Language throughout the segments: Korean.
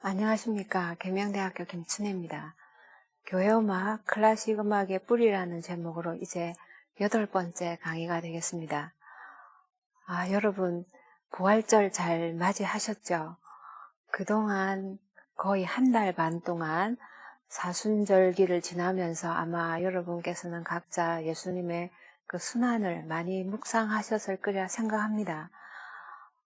안녕하십니까. 계명대학교 김춘혜입니다. 교회음악, 클래식 음악의 뿌리라는 제목으로 이제 8번째 강의가 되겠습니다. 여러분 부활절 잘 맞이하셨죠? 그동안 거의 한 달 반 동안 사순절기를 지나면서 아마 여러분께서는 각자 예수님의 그 순환을 많이 묵상하셨을 거라 생각합니다.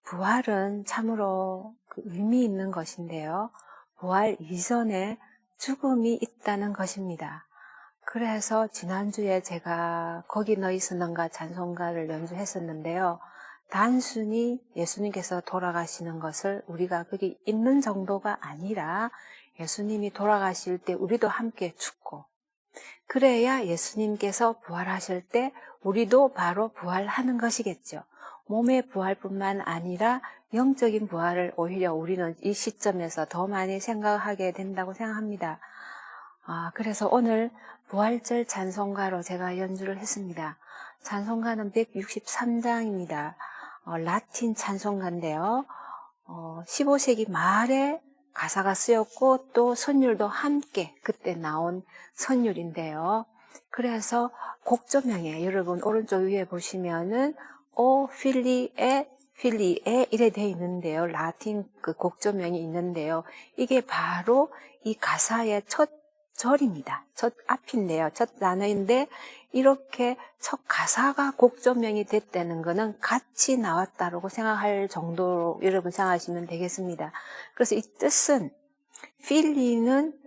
부활은 참으로 의미 있는 것인데요. 부활 이전에 죽음이 있다는 것입니다. 그래서 지난주에 제가 거기 너 있었는가 찬송가를 연주했었는데요. 단순히 예수님께서 돌아가시는 것을 우리가 거기 있는 정도가 아니라 예수님이 돌아가실 때 우리도 함께 죽고, 그래야 예수님께서 부활하실 때 우리도 바로 부활하는 것이겠죠. 몸의 부활뿐만 아니라 영적인 부활을 오히려 우리는 이 시점에서 더 많이 생각하게 된다고 생각합니다. 그래서 오늘 부활절 찬송가로 제가 연주를 했습니다. 찬송가는 163장입니다. 라틴 찬송가인데요. 15세기 말에 가사가 쓰였고 또 선율도 함께 그때 나온 선율인데요. 그래서 곡조명에 여러분 오른쪽 위에 보시면은 오 필리에 이래 돼 있는데요. 라틴 그 곡조명이 있는데요. 이게 바로 이 가사의 첫 절입니다. 첫 앞인데요. 첫 단어인데 이렇게 첫 가사가 곡조명이 됐다는 것은 같이 나왔다고 생각할 정도로 여러분 생각하시면 되겠습니다. 그래서 이 뜻은 필리는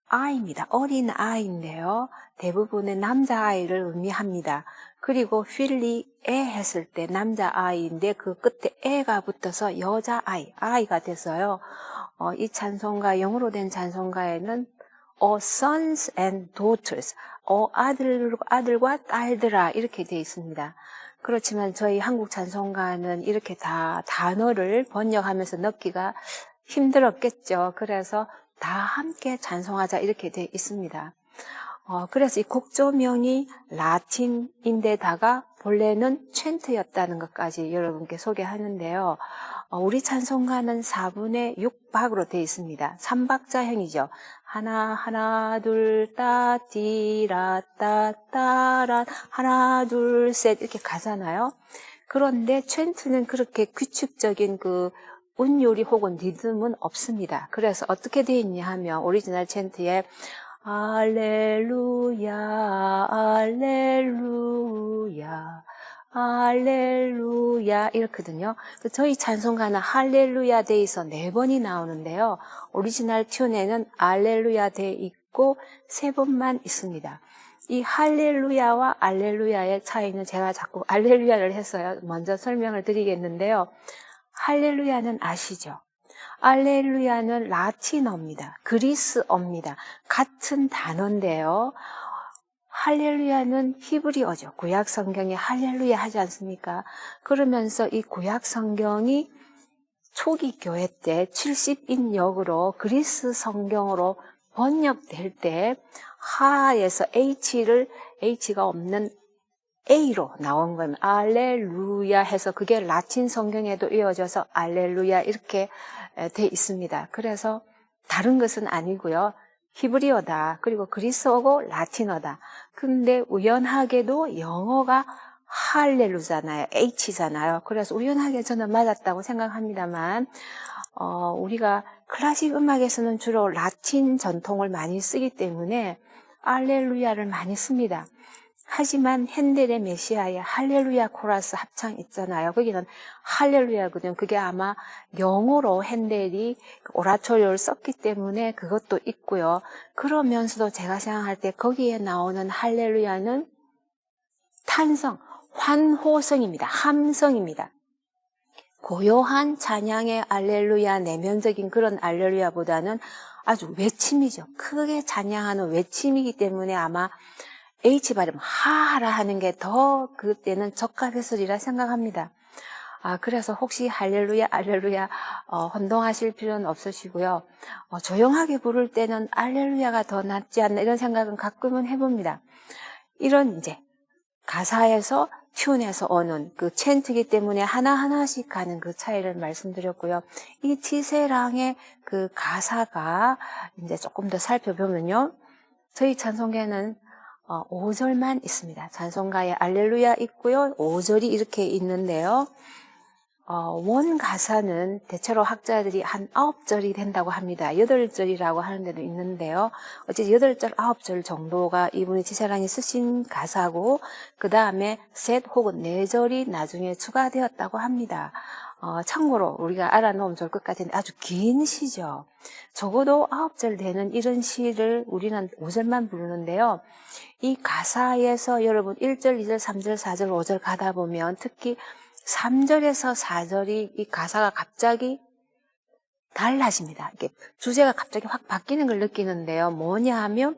아이입니다. 어린 아이인데요. 대부분의 남자아이를 의미합니다. 그리고 필리에 했을 때 남자아이인데 그 끝에 에가 붙어서 여자아이, 아이가 돼서요. 이 찬송가, 영어로 된 찬송가에는 sons and daughters, 아들과 딸들아 이렇게 되어 있습니다. 그렇지만 저희 한국 찬송가는 이렇게 다 단어를 번역하면서 넣기가 힘들었겠죠. 그래서 다 함께 찬송하자 이렇게 되어 있습니다. 그래서 이 곡조명이 라틴인데다가 본래는 챈트였다는 것까지 여러분께 소개하는데요. 우리 찬송가는 4분의 6박으로 되어 있습니다. 3박자형이죠. 하나, 둘, 따, 띠라, 따, 따라, 하나, 둘, 셋 이렇게 가잖아요. 그런데 챈트는 그렇게 규칙적인 그 운율이 혹은 리듬은 없습니다. 그래서 어떻게 되어 있냐 하면 오리지널 챈트에 알렐루야, 알렐루야, 할렐루야 이렇거든요. 저희 찬송가는 할렐루야 돼 있어 4번이 나오는데요. 오리지널 튠에는 알렐루야 돼 있고 3번만 있습니다. 이 할렐루야와 알렐루야의 차이는 제가 자꾸 알렐루야를 했어요. 먼저 설명을 드리겠는데요. 할렐루야는 아시죠? 알렐루야는 라틴어입니다. 그리스어입니다. 같은 단어인데요. 할렐루야는 히브리어죠. 구약 성경에 할렐루야 하지 않습니까? 그러면서 이 구약 성경이 초기 교회 때 70인역으로 그리스 성경으로 번역될 때 하에서 H가 없는 A로 나온 거예요. 알렐루야 해서 그게 라틴 성경에도 이어져서 알렐루야 이렇게 돼 있습니다. 그래서 다른 것은 아니고요. 히브리어다. 그리고 그리스어고 라틴어다. 근데 우연하게도 영어가 할렐루잖아요. H잖아요. 그래서 우연하게 저는 맞았다고 생각합니다만 우리가 클래식 음악에서는 주로 라틴 전통을 많이 쓰기 때문에 알렐루야를 많이 씁니다. 하지만 핸델의 메시아의 할렐루야 코러스 합창 있잖아요. 거기는 할렐루야거든요. 그게 아마 영어로 핸델이 오라토리오를 썼기 때문에 그것도 있고요. 그러면서도 제가 생각할 때 거기에 나오는 할렐루야는 탄성, 환호성입니다. 함성입니다. 고요한 찬양의 알렐루야, 내면적인 그런 알렐루야보다는 아주 외침이죠. 크게 찬양하는 외침이기 때문에 아마 H 발음 하라 하는 게 더 그때는 적합했으리라 생각합니다. 그래서 혹시 할렐루야, 알렐루야 혼동하실 필요는 없으시고요. 조용하게 부를 때는 알렐루야가 더 낫지 않나 이런 생각은 가끔은 해봅니다. 이런 이제 가사에서 튠에서 오는 그 챈트이기 때문에 하나하나씩 가는 그 차이를 말씀드렸고요. 이 티세랑의 그 가사가 이제 조금 더 살펴보면요. 저희 찬송가에는 5절만 있습니다. 찬송가에 알렐루야 있고요. 5절이 이렇게 있는데요. 원 가사는 대체로 학자들이 한 9절이 된다고 합니다. 8절이라고 하는 데도 있는데요. 어쨌든 8절, 9절 정도가 이분이 지사랑이 쓰신 가사고, 그 다음에 셋 혹은 4절이 나중에 추가되었다고 합니다. 참고로 우리가 알아놓으면 좋을 것 같은데 아주 긴 시죠. 적어도 9절 되는 이런 시를 우리는 5절만 부르는데요. 이 가사에서 여러분 1절, 2절, 3절, 4절, 5절 가다 보면 특히 3절에서 4절이 이 가사가 갑자기 달라집니다. 이게 주제가 갑자기 확 바뀌는 걸 느끼는데요. 뭐냐 하면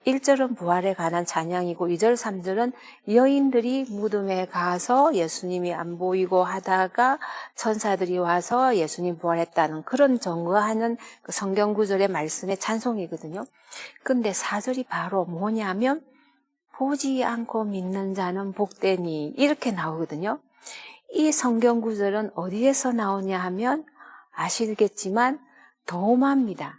1절은 부활에 관한 찬양이고 2절, 3절은 여인들이 무덤에 가서 예수님이 안 보이고 하다가 천사들이 와서 예수님 부활했다는 그런 증거하는 그 성경 구절의 말씀의 찬송이거든요. 근데 4절이 바로 뭐냐면 보지 않고 믿는 자는 복되니 이렇게 나오거든요. 이 성경 구절은 어디에서 나오냐 하면 아시겠지만 도마입니다.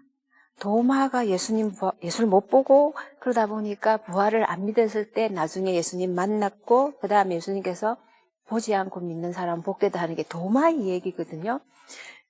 도마가 예수를 못 보고 그러다 보니까 부활을 안 믿었을 때 나중에 예수님 만났고 그 다음에 예수님께서 보지 않고 믿는 사람 복되다 하는 게 도마의 얘기거든요.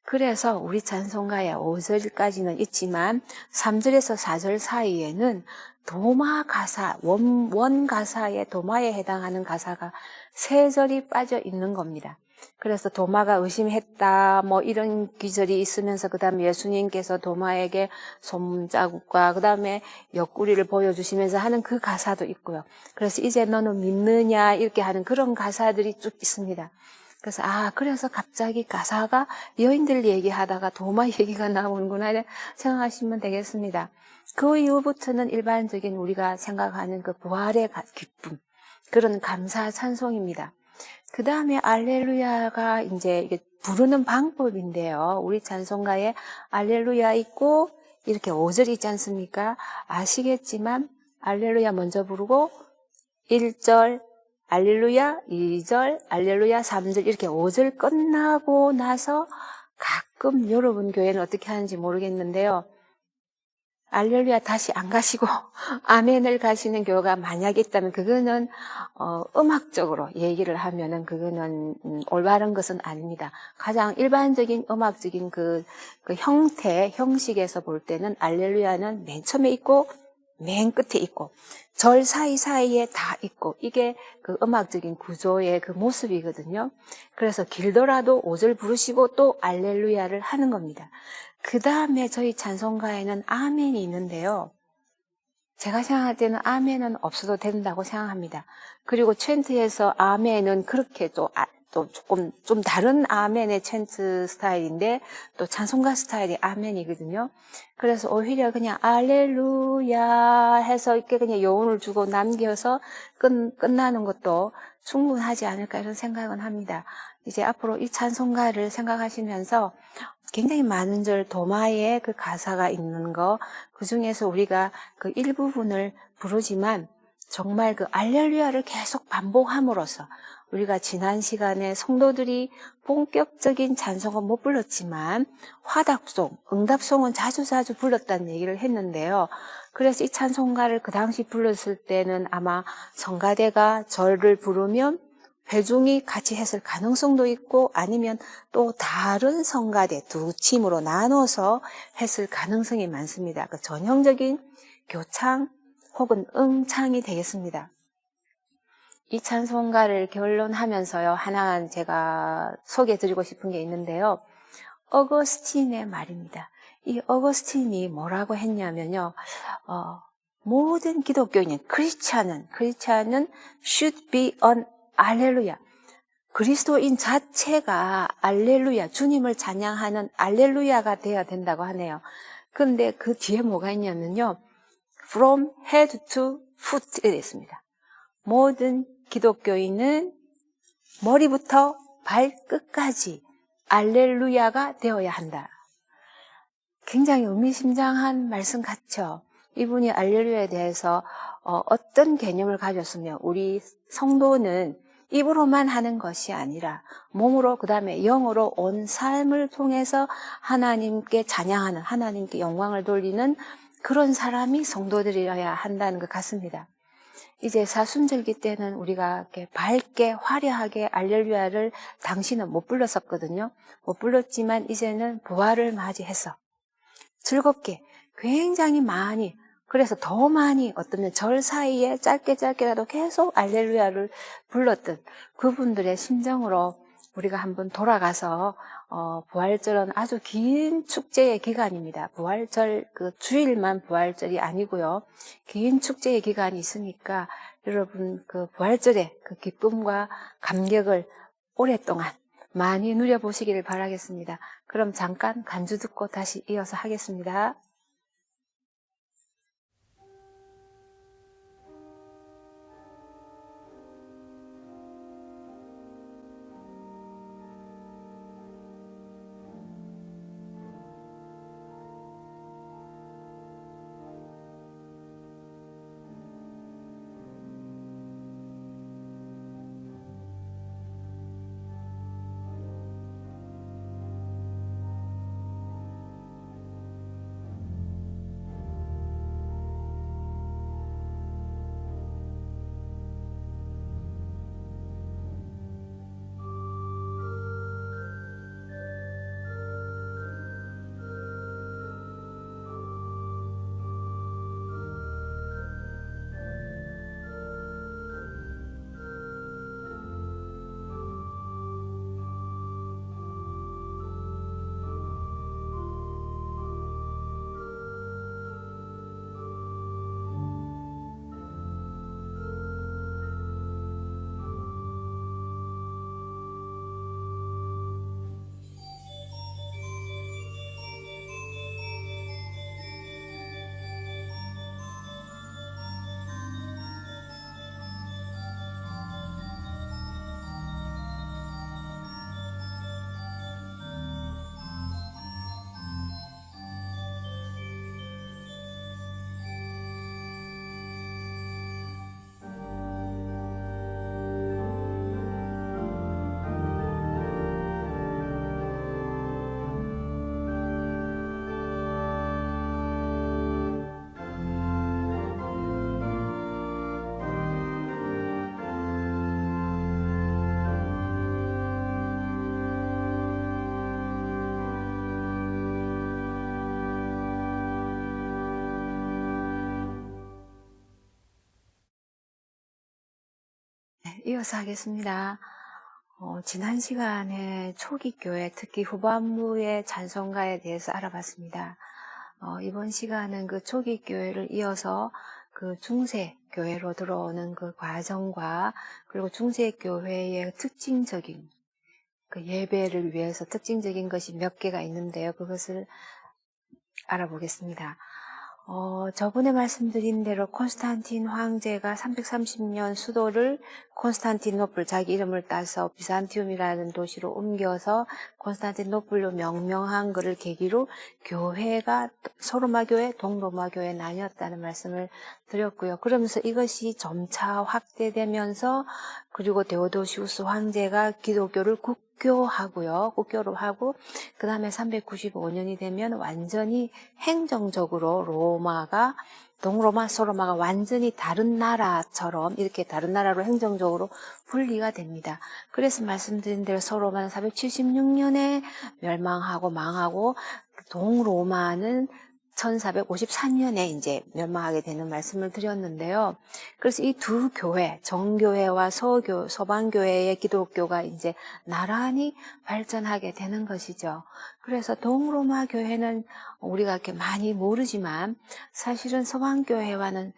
그래서 우리 찬송가에 5절까지는 있지만 3절에서 4절 사이에는 도마 가사, 원 가사에 도마에 해당하는 가사가 3절이 빠져 있는 겁니다. 그래서 도마가 의심했다 뭐 이런 기절이 있으면서 그 다음에 예수님께서 도마에게 손자국과 그 다음에 옆구리를 보여주시면서 하는 그 가사도 있고요. 그래서 이제 너는 믿느냐 이렇게 하는 그런 가사들이 쭉 있습니다. 그래서 그래서 갑자기 가사가 여인들 얘기하다가 도마 얘기가 나오는구나 생각하시면 되겠습니다. 그 이후부터는 일반적인 우리가 생각하는 그 부활의 기쁨, 그런 감사 찬송입니다. 그 다음에 알렐루야가 이제 이게 부르는 방법인데요. 우리 찬송가에 알렐루야 있고 이렇게 5절 있지 않습니까? 아시겠지만 알렐루야 먼저 부르고 1절 알렐루야, 2절, 알렐루야, 3절 이렇게 5절 끝나고 나서 가끔 여러분 교회는 어떻게 하는지 모르겠는데요. 알렐루야 다시 안 가시고 아멘을 가시는 교회가 만약에 있다면 그거는 음악적으로 얘기를 하면은 그거는 올바른 것은 아닙니다. 가장 일반적인 음악적인 그 형식에서 볼 때는 알렐루야는 맨 처음에 있고 맨 끝에 있고 절 사이사이에 다 있고 이게 그 음악적인 구조의 그 모습이거든요. 그래서 길더라도 5절 부르시고 또 알렐루야를 하는 겁니다. 그 다음에 저희 찬송가에는 아멘이 있는데요. 제가 생각할 때는 아멘은 없어도 된다고 생각합니다. 그리고 챈트에서 아멘은 그렇게 또 조금 좀 다른 아멘의 챈트 스타일인데 또 찬송가 스타일이 아멘이거든요. 그래서 오히려 그냥 알렐루야 해서 이렇게 그냥 여운을 주고 남겨서 끝나는 것도 충분하지 않을까 이런 생각은 합니다. 이제 앞으로 이 찬송가를 생각하시면서 굉장히 많은 절 도마에 그 가사가 있는 거, 그 중에서 우리가 그 일부분을 부르지만 정말 그 알렐루야를 계속 반복함으로써 우리가 지난 시간에 성도들이 본격적인 찬송은 못 불렀지만 화답송, 응답송은 자주자주 불렀다는 얘기를 했는데요. 그래서 이 찬송가를 그 당시 불렀을 때는 아마 성가대가 절을 부르면 회중이 같이 했을 가능성도 있고 아니면 또 다른 성가대 두 팀으로 나눠서 했을 가능성이 많습니다. 그 전형적인 교창 혹은 응창이 되겠습니다. 이 찬송가를 결론하면서요, 하나 제가 소개해드리고 싶은 게 있는데요. 어거스틴의 말입니다. 이 어거스틴이 뭐라고 했냐면요, 모든 기독교인, 크리스찬은 should be an 알렐루야. 그리스도인 자체가 알렐루야, 주님을 찬양하는 알렐루야가 되어야 된다고 하네요. 그런데 그 뒤에 뭐가 있냐면요, from head to foot 이렇게 있습니다. 모든 기독교인은 머리부터 발끝까지 알렐루야가 되어야 한다. 굉장히 의미심장한 말씀 같죠? 이분이 알렐루야에 대해서 어떤 개념을 가졌으면 우리 성도는 입으로만 하는 것이 아니라 몸으로 그다음에 영으로 온 삶을 통해서 하나님께 찬양하는, 하나님께 영광을 돌리는 그런 사람이 성도들이어야 한다는 것 같습니다. 이제 사순절기 때는 우리가 이렇게 밝게 화려하게 알렐루야를 당시는 못 불렀었거든요. 못 불렀지만 이제는 부활을 맞이해서 즐겁게 굉장히 많이, 그래서 더 많이 어쩌면 절 사이에 짧게라도 계속 알렐루야를 불렀던 그분들의 심정으로 우리가 한번 돌아가서 부활절은 아주 긴 축제의 기간입니다. 부활절 그 주일만 부활절이 아니고요. 긴 축제의 기간이 있으니까 여러분 그 부활절의 그 기쁨과 감격을 오랫동안 많이 누려보시기를 바라겠습니다. 그럼 잠깐 간주 듣고 다시 이어서 하겠습니다. 이어서 하겠습니다. 지난 시간에 초기교회, 특히 후반부의 찬송가에 대해서 알아봤습니다. 이번 시간은 그 초기교회를 이어서 그 중세교회로 들어오는 그 과정과 그리고 중세교회의 특징적인 그 예배를 위해서 특징적인 것이 몇 개가 있는데요. 그것을 알아보겠습니다. 저번에 말씀드린 대로 콘스탄틴 황제가 330년 수도를 콘스탄티노플, 자기 이름을 따서 비산티움이라는 도시로 옮겨서 콘스탄티노플로 명명한 것을 계기로 교회가 소로마 교회, 동로마 교회에 나뉘었다는 말씀을 드렸고요. 그러면서 이것이 점차 확대되면서 그리고 데오도시우스 황제가 기독교를 국교로 하고 그 다음에 395년이 되면 완전히 행정적으로 동로마, 소로마가 완전히 다른 나라처럼 이렇게 다른 나라로 행정적으로 분리가 됩니다. 그래서 말씀드린 대로 소로마는 476년에 멸망하고 망하고 동로마는 1454년에 이제 멸망하게 되는 말씀을 드렸는데요. 그래서 이 두 교회, 정교회와 서방교회의 기독교가 이제 나란히 발전하게 되는 것이죠. 그래서 동로마 교회는 우리가 이렇게 많이 모르지만 사실은 서방교회와는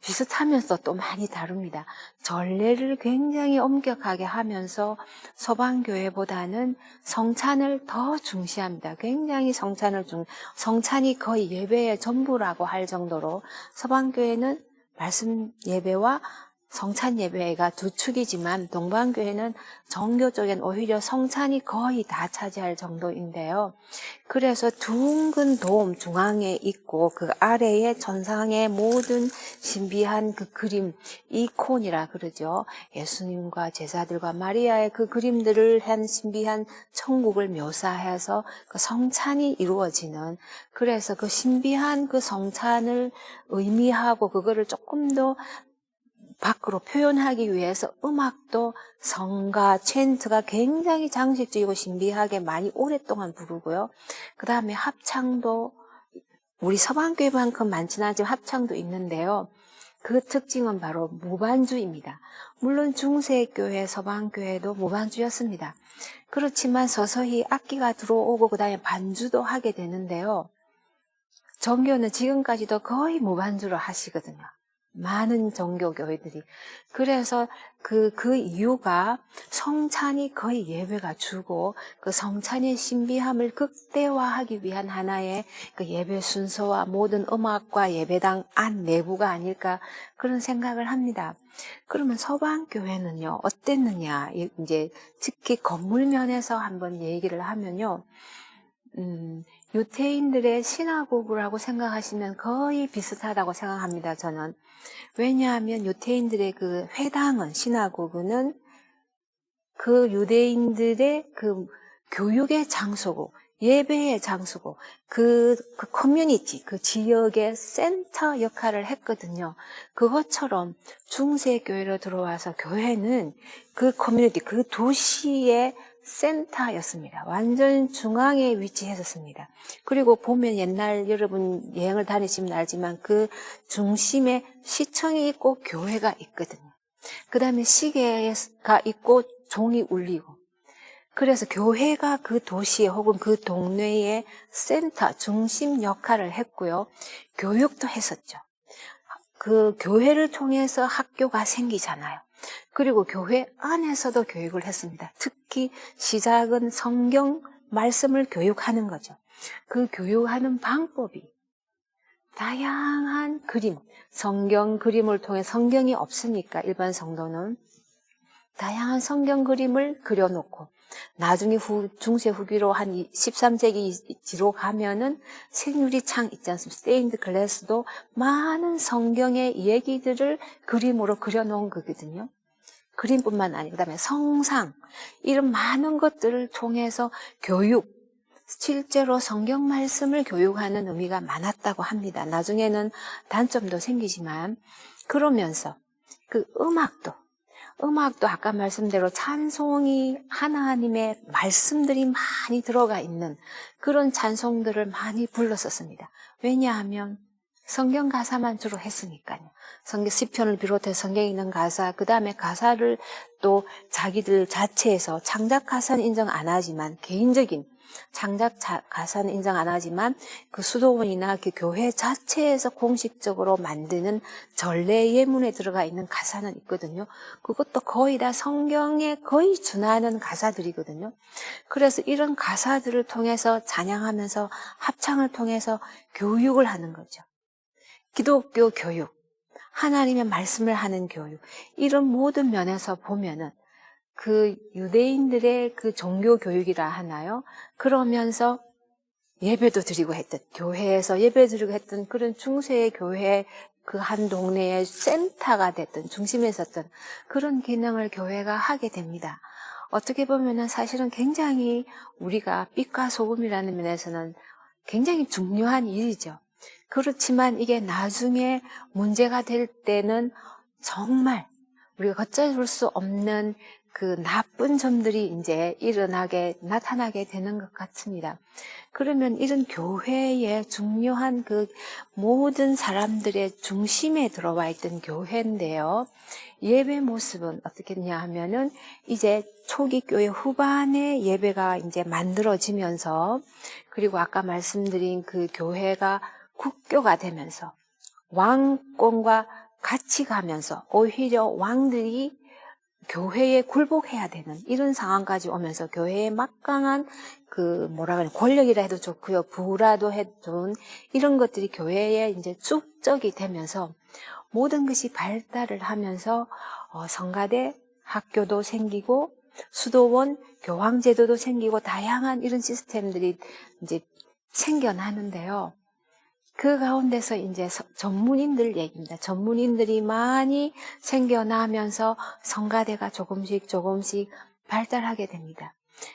비슷하면서 또 많이 다릅니다. 전례를 굉장히 엄격하게 하면서 서방교회보다는 성찬을 더 중시합니다. 굉장히 성찬이 거의 예배의 전부라고 할 정도로 서방교회는 말씀 예배와 성찬 예배가 두 축이지만 동방교회는 정교 쪽엔 오히려 성찬이 거의 다 차지할 정도인데요. 그래서 둥근 돔 중앙에 있고 그 아래에 전상의 모든 신비한 그 그림, 이콘이라 그러죠. 예수님과 제자들과 마리아의 그 그림들을 한 신비한 천국을 묘사해서 그 성찬이 이루어지는, 그래서 그 신비한 그 성찬을 의미하고 그거를 조금 더 밖으로 표현하기 위해서 음악도 성가, 챈트가 굉장히 장식적이고 신비하게 많이 오랫동안 부르고요. 그 다음에 합창도 우리 서방교회만큼 많지는 않지만 합창도 있는데요. 그 특징은 바로 무반주입니다. 물론 중세교회, 서방교회도 무반주였습니다. 그렇지만 서서히 악기가 들어오고 그 다음에 반주도 하게 되는데요. 정교는 지금까지도 거의 무반주로 하시거든요. 많은 종교교회들이. 그래서 그 이유가 성찬이 거의 예배가 주고 그 성찬의 신비함을 극대화하기 위한 하나의 그 예배 순서와 모든 음악과 예배당 안 내부가 아닐까 그런 생각을 합니다. 그러면 서방교회는요, 어땠느냐? 이제 특히 건물 면에서 한번 얘기를 하면요. 유태인들의 시나고그라고 생각하시면 거의 비슷하다고 생각합니다, 저는. 왜냐하면 유태인들의 그 회당은, 시나고그는 그 유대인들의 그 교육의 장소고, 예배의 장소고, 그 커뮤니티, 그 지역의 센터 역할을 했거든요. 그것처럼 중세교회로 들어와서 교회는 그 커뮤니티, 그 도시의 센터였습니다. 완전 중앙에 위치했었습니다. 그리고 보면 옛날 여러분 여행을 다니시면 알지만 그 중심에 시청이 있고 교회가 있거든요. 그 다음에 시계가 있고 종이 울리고, 그래서 교회가 그 도시에 혹은 그 동네의 센터, 중심 역할을 했고요. 교육도 했었죠. 그 교회를 통해서 학교가 생기잖아요. 그리고 교회 안에서도 교육을 했습니다. 특히 시작은 성경 말씀을 교육하는 거죠. 그 교육하는 방법이 다양한 그림, 성경 그림을 통해, 성경이 없으니까 일반 성도는 다양한 성경 그림을 그려놓고, 나중에 중세 후기로 한 13세기 뒤로 가면은 생유리창 있지 않습니까? 스테인드 글래스도 많은 성경의 얘기들을 그림으로 그려놓은 거거든요. 그림뿐만 아니고 그다음에 성상, 이런 많은 것들을 통해서 교육, 실제로 성경 말씀을 교육하는 의미가 많았다고 합니다. 나중에는 단점도 생기지만, 그러면서 그 음악도 아까 말씀대로 찬송이 하나님의 말씀들이 많이 들어가 있는 그런 찬송들을 많이 불렀었습니다. 왜냐하면 성경 가사만 주로 했으니까요. 성경 시편을 비롯해서 성경에 있는 가사, 그 다음에 가사를 또 자기들 자체에서 창작 가사는 인정 안 하지만, 개인적인 창작 가사는 인정 안 하지만 그 수도원이나 그 교회 자체에서 공식적으로 만드는 전래 예문에 들어가 있는 가사는 있거든요. 그것도 거의 다 성경에 거의 준하는 가사들이거든요. 그래서 이런 가사들을 통해서 찬양하면서 합창을 통해서 교육을 하는 거죠. 기독교 교육, 하나님의 말씀을 하는 교육, 이런 모든 면에서 보면은 그 유대인들의 그 종교 교육이라 하나요? 그러면서 예배도 드리고 했던, 교회에서 예배 드리고 했던 그런 중세의 교회, 그 한 동네의 센터가 됐던, 중심에 있었던 그런 기능을 교회가 하게 됩니다. 어떻게 보면은 사실은 굉장히 우리가 빛과 소금이라는 면에서는 굉장히 중요한 일이죠. 그렇지만 이게 나중에 문제가 될 때는 정말 우리가 걷잡을 수 없는 그 나쁜 점들이 이제 나타나게 되는 것 같습니다. 그러면 이런 교회의 중요한 그 모든 사람들의 중심에 들어와 있던 교회인데요. 예배 모습은 어떻겠냐 하면은 이제 초기 교회 후반에 예배가 이제 만들어지면서, 그리고 아까 말씀드린 그 교회가 국교가 되면서 왕권과 같이 가면서 오히려 왕들이 교회에 굴복해야 되는 이런 상황까지 오면서 교회의 막강한 권력이라 해도 좋고요, 부라도 해도 좋은 이런 것들이 교회에 이제 축적이 되면서 모든 것이 발달을 하면서 성가대, 학교도 생기고 수도원, 교황제도도 생기고 다양한 이런 시스템들이 이제 생겨나는데요. 그 가운데서 이제 전문인들 얘기입니다. 전문인들이 많이 생겨나면서 성가대가 조금씩 발달하게 됩니다.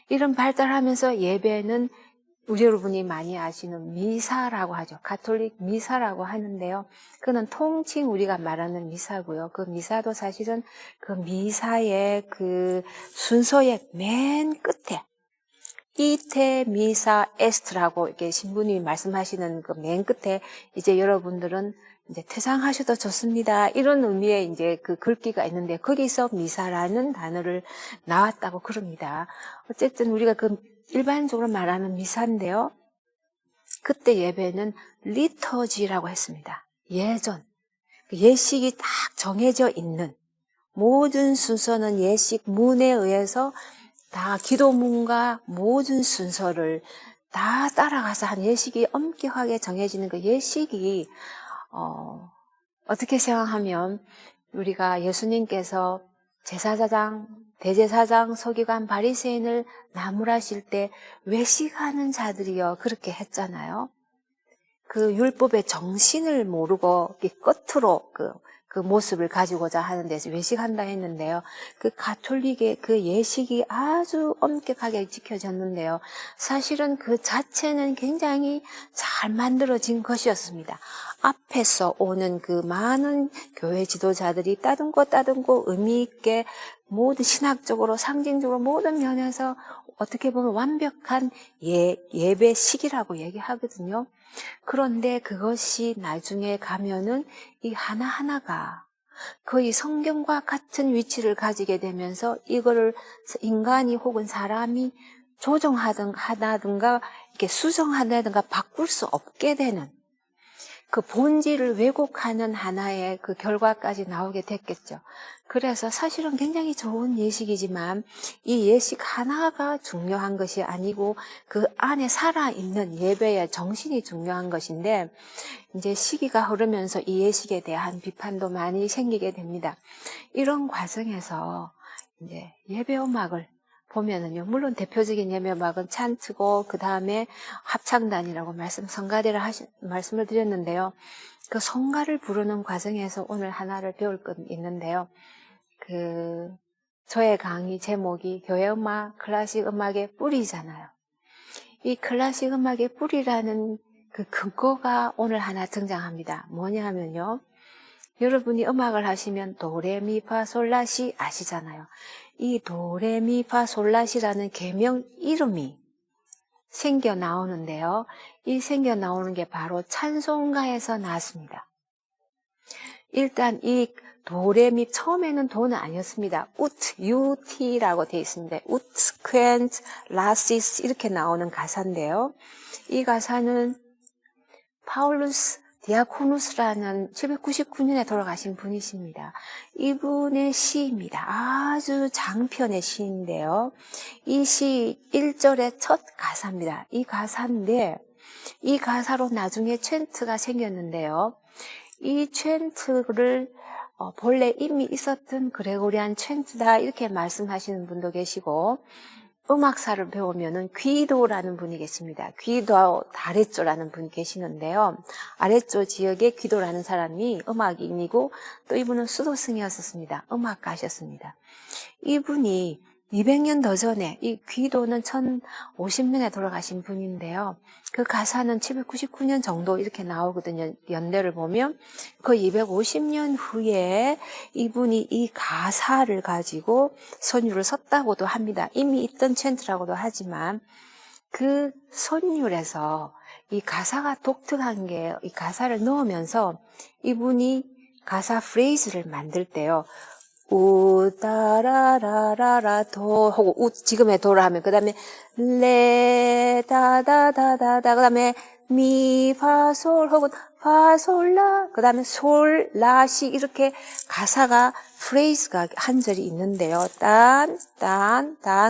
이런 발달하면서 예배는 우리 여러분이 많이 아시는 미사라고 하죠. 가톨릭 미사라고 하는데요. 그는 통칭 우리가 말하는 미사고요. 그 미사도 사실은 그 미사의 그 순서의 맨 끝에 이테 미사 에스트라고 이렇게 신부님이 말씀하시는 그 맨 끝에 이제 여러분들은 이제 퇴장하셔도 좋습니다. 이런 의미의 이제 그 글귀가 있는데 거기서 미사라는 단어를 나왔다고 그럽니다. 어쨌든 우리가 그 일반적으로 말하는 미사인데요. 그때 예배는 리터지라고 했습니다. 예전. 예식이 딱 정해져 있는 모든 순서는 예식 문에 의해서 다 기도문과 모든 순서를 다 따라가서 한 예식이 엄격하게 정해지는 그 예식이 어떻게 생각하면 우리가 예수님께서 제사장, 대제사장, 서기관, 바리새인을 나무라실 때 외식하는 자들이여 그렇게 했잖아요. 그 율법의 정신을 모르고 겉으로 그 모습을 가지고자 하는 데서 외식한다 했는데요. 그 가톨릭의 그 예식이 아주 엄격하게 지켜졌는데요. 사실은 그 자체는 굉장히 잘 만들어진 것이었습니다. 앞에서 오는 그 많은 교회 지도자들이 따듬고 의미 있게 모든 신학적으로 상징적으로 모든 면에서 어떻게 보면 완벽한 예배식이라고 얘기하거든요. 그런데 그것이 나중에 가면은 이 하나하나가 거의 성경과 같은 위치를 가지게 되면서 이거를 인간이 혹은 사람이 조정하다든가 이렇게 수정하다든가 바꿀 수 없게 되는 그 본질을 왜곡하는 하나의 그 결과까지 나오게 됐겠죠. 그래서 사실은 굉장히 좋은 예식이지만 이 예식 하나가 중요한 것이 아니고 그 안에 살아있는 예배의 정신이 중요한 것인데 이제 시기가 흐르면서 이 예식에 대한 비판도 많이 생기게 됩니다. 이런 과정에서 이제 예배 음악을 보면은요, 물론 대표적인 예배 음악은 찬트고 그 다음에 합창단이라고 성가대를 말씀을 드렸는데요. 그 성가를 부르는 과정에서 오늘 하나를 배울 것 있는데요. 저의 강의 제목이 교회 음악, 클래식 음악의 뿌리잖아요. 이 클래식 음악의 뿌리라는 그 근거가 오늘 하나 등장합니다. 뭐냐 하면요. 여러분이 음악을 하시면 도레미파솔라시 아시잖아요. 이 도레미파솔라시라는 계명 이름이 생겨 나오는데요. 이 생겨 나오는 게 바로 찬송가에서 나왔습니다. 일단 이 도레미 처음에는 도는 아니었습니다. UT라고 되어 있습니다. 우트, 퀸트, 라시스 이렇게 나오는 가사인데요. 이 가사는 파울루스 디아코누스라는 799년에 돌아가신 분이십니다. 이분의 시입니다. 아주 장편의 시인데요. 이 시 1절의 첫 가사입니다. 이 가사인데 이 가사로 나중에 챈트가 생겼는데요. 이 챈트를 본래 이미 있었던 그레고리안 챈트다 이렇게 말씀하시는 분도 계시고 음악사를 배우면은 귀도라는 분이 계십니다. 귀도 아랫조라는 분이 계시는데요. 아랫조 지역에 귀도라는 사람이 음악인이고 또 이분은 수도승이었습니다. 음악가셨습니다. 이분이 200년 더 전에 이 귀도는 1050년에 돌아가신 분인데요. 그 가사는 799년 정도 이렇게 나오거든요. 연대를 보면 그 250년 후에 이분이 이 가사를 가지고 선율을 썼다고도 합니다. 이미 있던 챈트라고도 하지만 그 선율에서 이 가사가 독특한 게 이 가사를 넣으면서 이분이 가사 프레이즈를 만들 때요. 우따라라라라 도 하고 지금의 도를 하면 그 다음에 레 다다다다다 그 다음에 미 파솔 혹은 파솔라 그 다음에 솔 라시 이렇게 가사가 프레이즈가 한 절이 있는데요. 딴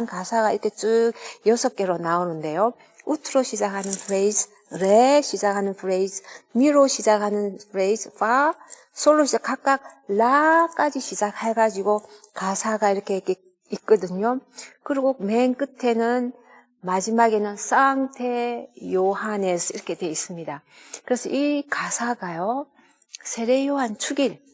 가사가 이렇게 쭉 6개로 나오는데요. 우트로 시작하는 프레이즈 레 시작하는 프레이즈, 미로 시작하는 프레이즈, 파, 솔로 시작, 각각 라까지 시작해가지고 가사가 이렇게 있거든요. 그리고 맨 끝에는 마지막에는 상태 요하네스 이렇게 되어 있습니다. 그래서 이 가사가요, 세례 요한 축일,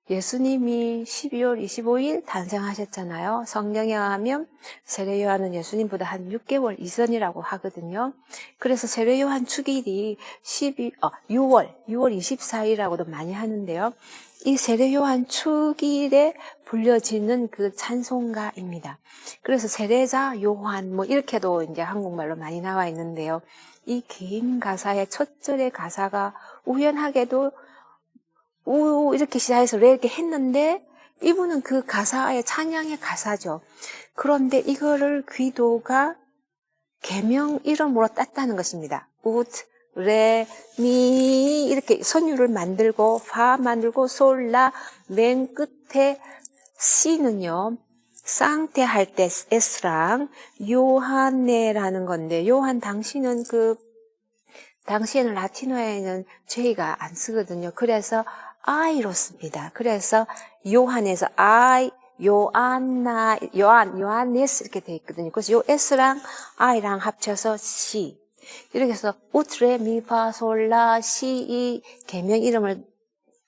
예수님이 12월 25일 탄생하셨잖아요. 성경에 의하면 세례 요한은 예수님보다 한 6개월 이전이라고 하거든요. 그래서 세례 요한 축일이 6월 24일이라고도 많이 하는데요. 이 세례 요한 축일에 불려지는 그 찬송가입니다. 그래서 세례자 요한 뭐 이렇게도 이제 한국말로 많이 나와 있는데요. 이 긴 가사의 첫 절의 가사가 우연하게도 이렇게 시작해서 레 이렇게 했는데 이분은 그 가사의 찬양의 가사죠. 그런데 이거를 귀도가 계명 이름으로 땄다는 것입니다. 우트, 레, 미 이렇게 선율을 만들고 파 만들고 솔, 라, 맨 끝에 C는요. 쌍태 할 때 S랑 요한네라는 건데 요한 당시는 당시에는 라틴어에는 J가 안 쓰거든요. 그래서 I로 씁니다. 그래서 요한에서 I, 요한네스 이렇게 돼 있거든요. 그래서 요 S랑 I랑 합쳐서 C. 이렇게 해서 우트레 미파솔라 시 이 계명 이름을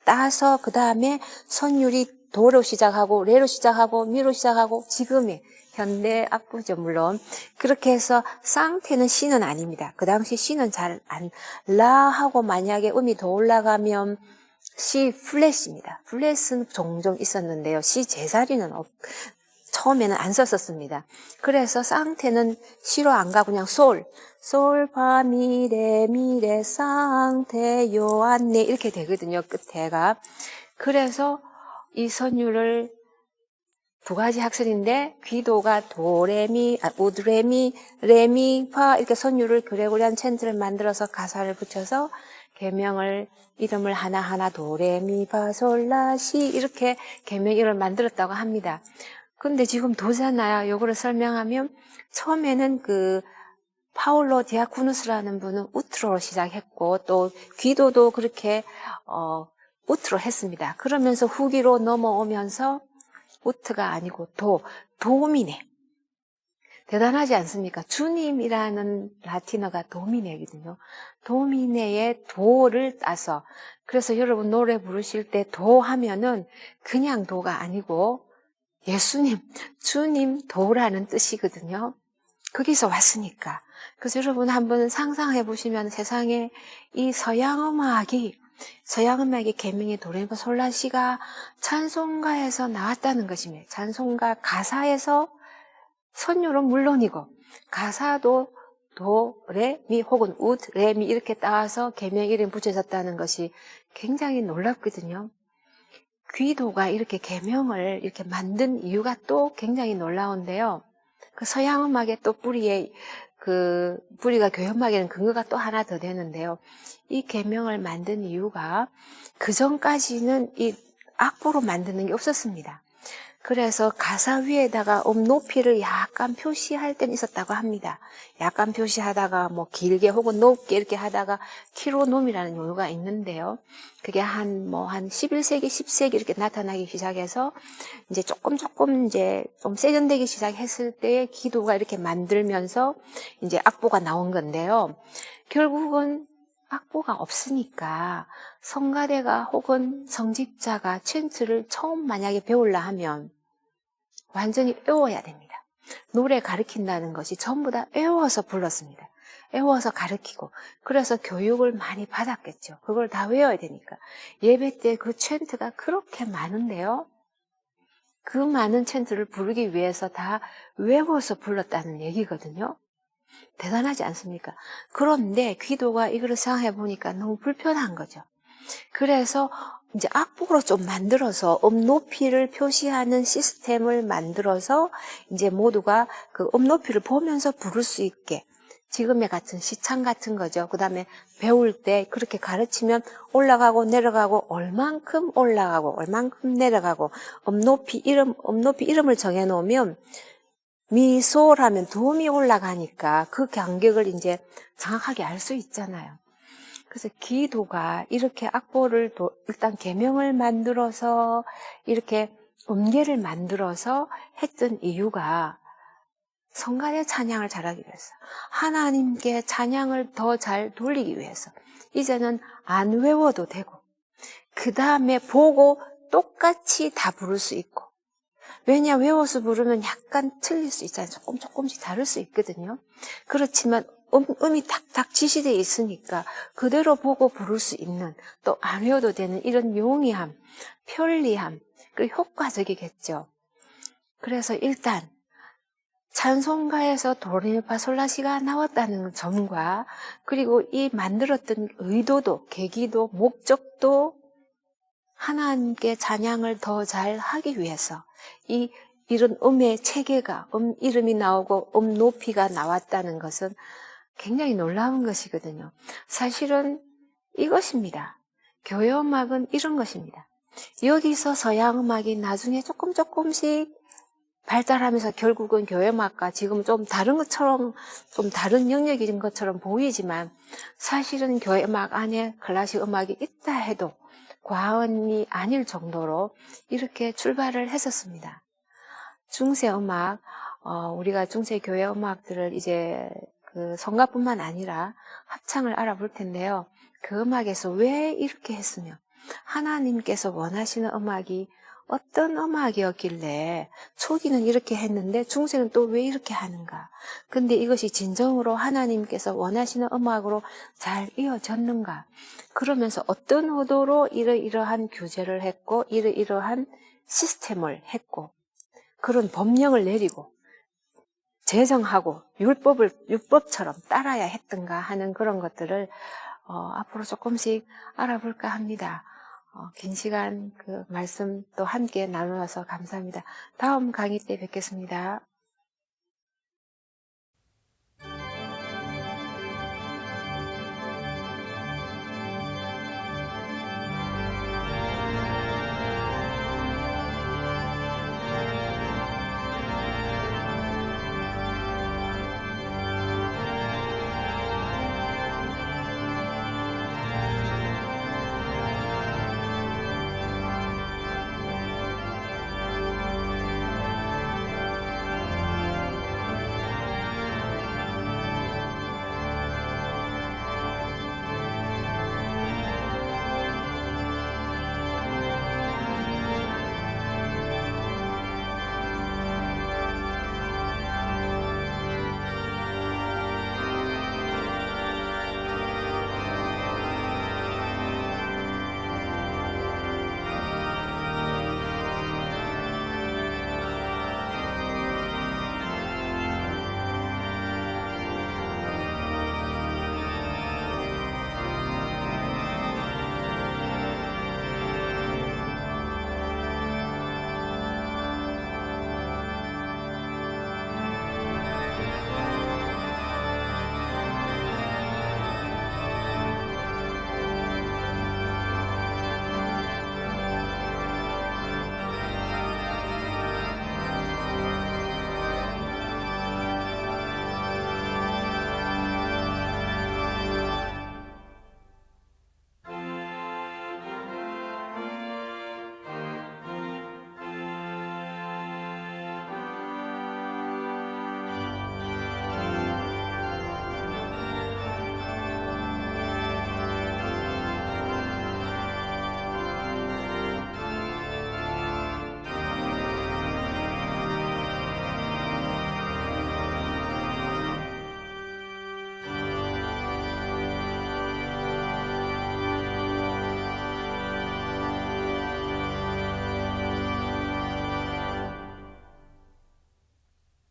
따서 그 다음에 선율이 도로 시작하고 레로 시작하고 미로 시작하고 지금의 현대 악보죠 물론. 그렇게 해서 쌍태는 C는 아닙니다. 그 당시 C는 라하고 만약에 음이 더 올라가면 C 플랫입니다. 플랫은 종종 있었는데요. C 제자리는 처음에는 안 썼었습니다. 그래서 쌍태는 C로 안 가고 그냥 솔, 파, 미, 레, 쌍태, 요한네 이렇게 되거든요. 끝에가. 그래서 이 선율을 두 가지 학설인데 귀도가 우드레미, 레미, 파 이렇게 선율을 그레고리안 챈트를 만들어서 가사를 붙여서 계명을 이름을 하나하나 도레미, 파, 솔, 라, 시 이렇게 계명 이름을 만들었다고 합니다. 근데 지금 도잖아요. 요거를 설명하면 처음에는 파울로 디아쿠누스라는 분은 우트로로 시작했고 또 귀도도 그렇게 우트로 했습니다. 그러면서 후기로 넘어오면서 우트가 아니고 도미네. 대단하지 않습니까? 주님이라는 라틴어가 도미네거든요. 도미네의 도를 따서 그래서 여러분 노래 부르실 때 도 하면은 그냥 도가 아니고 예수님, 주님 도라는 뜻이거든요. 거기서 왔으니까. 그래서 여러분 한번 상상해 보시면 세상에 이 서양음악이 계명의 도레미파 솔라시가 찬송가에서 나왔다는 것입니다. 찬송가 가사에서 선율은 물론이고 가사도 도, 레, 미 혹은 우드, 레, 미 이렇게 따와서 계명 이름이 붙여졌다는 것이 굉장히 놀랍거든요. 귀도가 이렇게 계명을 이렇게 만든 이유가 또 굉장히 놀라운데요. 그 서양 음악의 또 뿌리가 교회음악에는 근거가 또 하나 더 되는데요. 이 계명을 만든 이유가 그 전까지는 이 악보로 만드는 게 없었습니다. 그래서 가사 위에다가 높이를 약간 표시할 때는 있었다고 합니다. 약간 표시하다가 뭐 길게 혹은 높게 이렇게 하다가 키로놈이라는 용어가 있는데요. 그게 한 11세기, 10세기 이렇게 나타나기 시작해서 이제 조금 이제 좀 세련되기 시작했을 때 기도가 이렇게 만들면서 이제 악보가 나온 건데요. 결국은 악보가 없으니까 성가대가 혹은 성직자가 챈트를 처음 만약에 배우려 하면 완전히 외워야 됩니다. 노래 가르친다는 것이 전부 다 외워서 불렀습니다. 외워서 가르치고 그래서 교육을 많이 받았겠죠. 그걸 다 외워야 되니까. 예배 때 그 챈트가 그렇게 많은데요. 그 많은 챈트를 부르기 위해서 다 외워서 불렀다는 얘기거든요. 대단하지 않습니까? 그런데 귀도가 이걸 생각해 보니까 너무 불편한 거죠. 그래서 이제 악보로 좀 만들어서 높이를 표시하는 시스템을 만들어서 이제 모두가 그 높이를 보면서 부를 수 있게 지금의 같은 시창 같은 거죠. 그 다음에 배울 때 그렇게 가르치면 올라가고 내려가고 얼만큼 올라가고 얼만큼 내려가고 음높이 이름을 정해 놓으면 미소라면 도움이 올라가니까 그 간격을 이제 정확하게 알 수 있잖아요. 그래서 기도가 이렇게 악보를 일단 계명을 만들어서 이렇게 음계를 만들어서 했던 이유가 성간의 찬양을 잘하기 위해서, 하나님께 찬양을 더 잘 돌리기 위해서. 이제는 안 외워도 되고, 그 다음에 보고 똑같이 다 부를 수 있고. 왜냐, 외워서 부르면 약간 틀릴 수 있잖아요. 조금씩 다를 수 있거든요. 그렇지만 음이 탁탁 지시되어 있으니까 그대로 보고 부를 수 있는, 또 안 외워도 되는 이런 용이함, 편리함, 그리고 효과적이겠죠. 그래서 일단 찬송가에서 도레미파솔라시가 나왔다는 점과, 그리고 이 만들었던 의도도, 계기도, 목적도 하나님께 찬양을 더 잘 하기 위해서 이런 음의 체계가, 이름이 나오고 높이가 나왔다는 것은 굉장히 놀라운 것이거든요. 사실은 이것입니다. 교회 음악은 이런 것입니다. 여기서 서양 음악이 나중에 조금씩 발달하면서 결국은 교회 음악과 지금 좀 다른 것처럼, 좀 다른 영역인 것처럼 보이지만, 사실은 교회 음악 안에 클래식 음악이 있다 해도 과언이 아닐 정도로 이렇게 출발을 했었습니다. 중세 음악, 우리가 중세 교회 음악들을 이제 그 성가뿐만 아니라 합창을 알아볼 텐데요. 그 음악에서 왜 이렇게 했으며, 하나님께서 원하시는 음악이 어떤 음악이었길래 초기는 이렇게 했는데 중세는 또 왜 이렇게 하는가. 근데 이것이 진정으로 하나님께서 원하시는 음악으로 잘 이어졌는가. 그러면서 어떤 의도로 이러이러한 규제를 했고 이러이러한 시스템을 했고 그런 법령을 내리고 제정하고 율법처럼 따라야 했던가 하는 그런 것들을 앞으로 조금씩 알아볼까 합니다. 긴 시간 그 말씀 또 함께 나누어서 감사합니다. 다음 강의 때 뵙겠습니다.